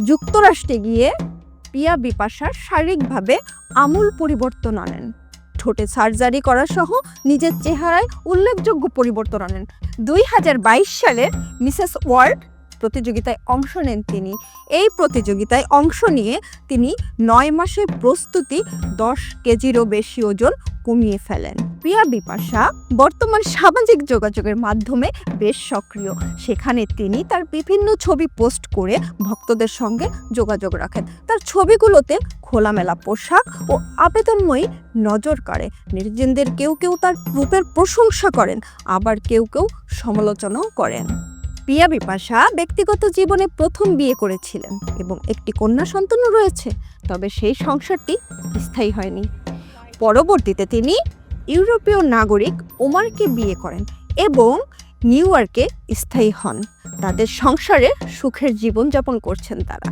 যুক্তরাষ্ট্রে গিয়ে পিয়া বিপাশার শারীরিকভাবে আমূল পরিবর্তন আনেন। ঠোঁটে সার্জারি করা সহ নিজের চেহারায় উল্লেখযোগ্য পরিবর্তন আনেন। 2022 সালের মিসেস ওয়ার্ল্ড প্রতিযোগিতায় অংশ নেন তিনি। এই প্রতিযোগিতায় অংশ নিয়ে তিনি 9 মাসের প্রস্তুতি 10 কেজিরও বেশি ওজন কমিয়ে ফেলেন। পিয়া বিপাশা বর্তমান সামাজিক যোগাযোগের মাধ্যমে বেশ সক্রিয়। সেখানে তিনি তার বিভিন্ন ছবি পোস্ট করে ভক্তদের সঙ্গে যোগাযোগ রাখেন। তার ছবিগুলোতে খোলামেলা পোশাক ও আবেদনময়ী নজর কাড়ে। নেটিজেনদের কেউ কেউ তার রূপের প্রশংসা করেন, আবার কেউ কেউ সমালোচনাও করেন। পিয়া বিপাশা ব্যক্তিগত জীবনে প্রথম বিয়ে করেছিলেন এবং একটি কন্যা সন্তানও রয়েছে, তবে সেই সংসারটি স্থায়ী হয়নি। পরবর্তীতে তিনি ইউরোপীয় নাগরিক ওমারকে বিয়ে করেন এবং নিউ ইয়র্কে স্থায়ী হন। তাদের সংসারে সুখের জীবনযাপন করছেন তারা।